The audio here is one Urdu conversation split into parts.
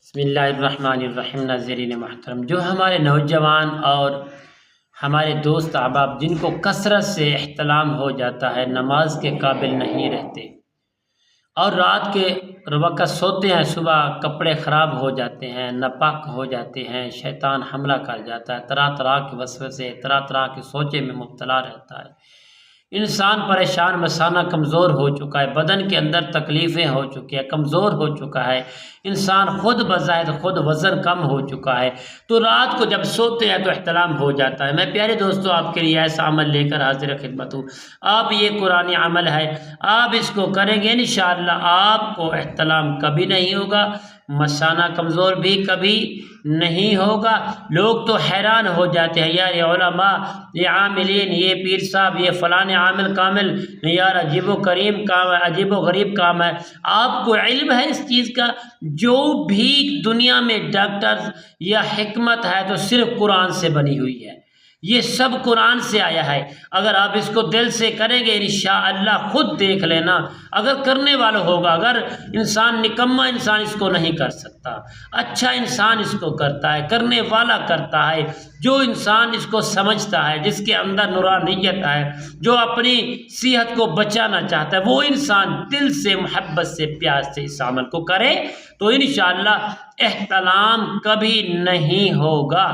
بسم اللہ الرحمن الرحیم۔ ناظرین محترم، جو ہمارے نوجوان اور ہمارے دوست احباب جن کو کثرت سے احتلام ہو جاتا ہے، نماز کے قابل نہیں رہتے اور رات کے وقت سوتے ہیں، صبح کپڑے خراب ہو جاتے ہیں، ناپاک ہو جاتے ہیں، شیطان حملہ کر جاتا ہے، طرح طرح کے وسوسے، طرح طرح کے سوچے میں مبتلا رہتا ہے۔ انسان پریشان مسانہ کمزور ہو چکا ہے، بدن کے اندر تکلیفیں ہو چکی ہیں، کمزور ہو چکا ہے، انسان خود بظاہر خود وزن کم ہو چکا ہے، تو رات کو جب سوتے ہیں تو احتلام ہو جاتا ہے۔ میں پیارے دوستوں آپ کے لیے ایسا عمل لے کر حاضر خدمت ہوں۔ آپ یہ قرآنی عمل ہے، آپ اس کو کریں گے انشاءاللہ آپ کو احتلام کبھی نہیں ہوگا، مثانہ کمزور بھی کبھی نہیں ہوگا۔ لوگ تو حیران ہو جاتے ہیں، یار یہ علماء، یہ عاملین، یہ پیر صاحب، یہ فلاں عامل کامل، یار عجیب و کریم کام ہے، عجیب و غریب کام ہے۔ آپ کو علم ہے اس چیز کا؟ جو بھی دنیا میں ڈاکٹر یا حکمت ہے تو صرف قرآن سے بنی ہوئی ہے، یہ سب قرآن سے آیا ہے۔ اگر آپ اس کو دل سے کریں گے انشاءاللہ خود دیکھ لینا، اگر کرنے والا ہوگا، اگر انسان نکما انسان اس کو نہیں کر سکتا، اچھا انسان اس کو کرتا ہے، کرنے والا کرتا ہے، جو انسان اس کو سمجھتا ہے، جس کے اندر نورانیت ہے، جو اپنی صحت کو بچانا چاہتا ہے، وہ انسان دل سے محبت سے پیار سے اس عمل کو کرے تو انشاءاللہ احتلام کبھی نہیں ہوگا۔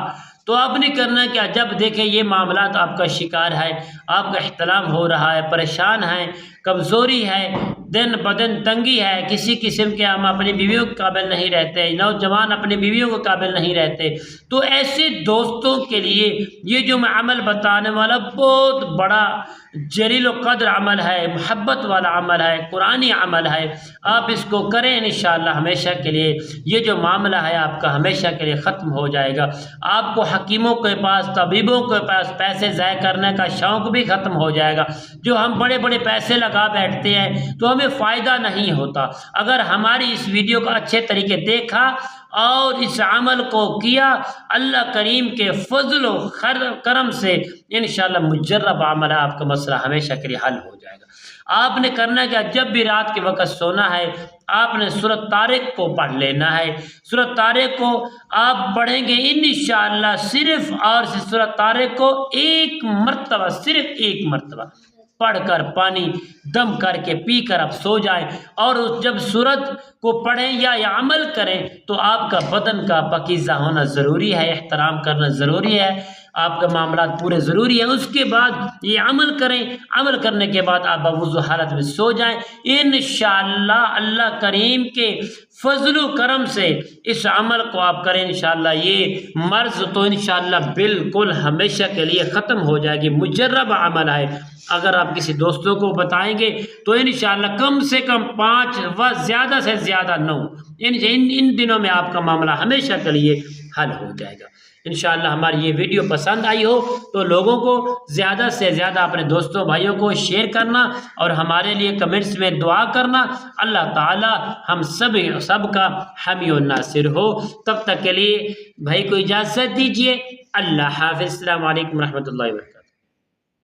تو آپ نے کرنا کیا؟ جب دیکھیں یہ معاملات آپ کا شکار ہے، آپ کا احتلام ہو رہا ہے، پریشان ہے، کمزوری ہے، دن بدن تنگی ہے، کسی قسم کے ہم اپنی بیویوں کے قابل نہیں رہتے، نوجوان اپنی بیویوں کے قابل نہیں رہتے، تو ایسے دوستوں کے لیے یہ جو میں عمل بتانے والا بہت بڑا جلیل و قدر عمل ہے، محبت والا عمل ہے، قرآنی عمل ہے۔ آپ اس کو کریں انشاءاللہ ہمیشہ کے لیے یہ جو معاملہ ہے آپ کا ہمیشہ کے لیے ختم ہو جائے گا۔ آپ کو حکیموں کے پاس، طبیبوں کے پاس پیسے ضائع کرنے کا شوق بھی ختم ہو جائے گا۔ جو ہم بڑے بڑے پیسے لگا بیٹھتے ہیں تو ہمیں فائدہ نہیں ہوتا۔ اگر ہماری اس ویڈیو کو اچھے طریقے دیکھا اور اس عمل کو کیا، اللہ کریم کے فضل و کرم سے انشاءاللہ مجرب عمل ہے، آپ کا مسئلہ ہمیشہ کے لیے حل ہو جائے گا۔ آپ نے کرنا کیا؟ جب بھی رات کے وقت سونا ہے آپ نے سورۃ طارق کو پڑھ لینا ہے۔ سورۃ طارق کو آپ پڑھیں گے انشاءاللہ، صرف اور سورۃ طارق کو ایک مرتبہ، صرف ایک مرتبہ پڑھ کر پانی دم کر کے پی کر آپ سو جائیں، اور جب سورت کو پڑھیں یا یہ عمل کریں تو آپ کا بدن کا پاکیزہ ہونا ضروری ہے، احترام کرنا ضروری ہے، آپ کا معاملات پورے ضروری ہیں۔ اس کے بعد یہ عمل کریں، عمل کرنے کے بعد آپ بوضو حالت میں سو جائیں انشاءاللہ۔ اللہ کریم کے فضل و کرم سے اس عمل کو آپ کریں انشاءاللہ، یہ مرض تو انشاءاللہ بالکل ہمیشہ کے لیے ختم ہو جائے گی۔ مجرب عمل ہے، اگر آپ کسی دوستوں کو بتائیں گے تو انشاءاللہ کم سے کم 5 و زیادہ سے زیادہ 9 ان دنوں میں آپ کا معاملہ ہمیشہ کے لیے حل ہو جائے گا۔ انشاءاللہ ہماری یہ ویڈیو پسند آئی ہو تو لوگوں کو زیادہ سے زیادہ اپنے دوستوں بھائیوں کو شیئر کرنا اور ہمارے لیے کمنٹس میں دعا کرنا۔ اللہ تعالی ہم سب کا حامی و ناصر ہو۔ تب تک کے لیے بھائی کو اجازت دیجیے، اللہ حافظ، السلام علیکم ورحمۃ اللہ وبرکاتہ۔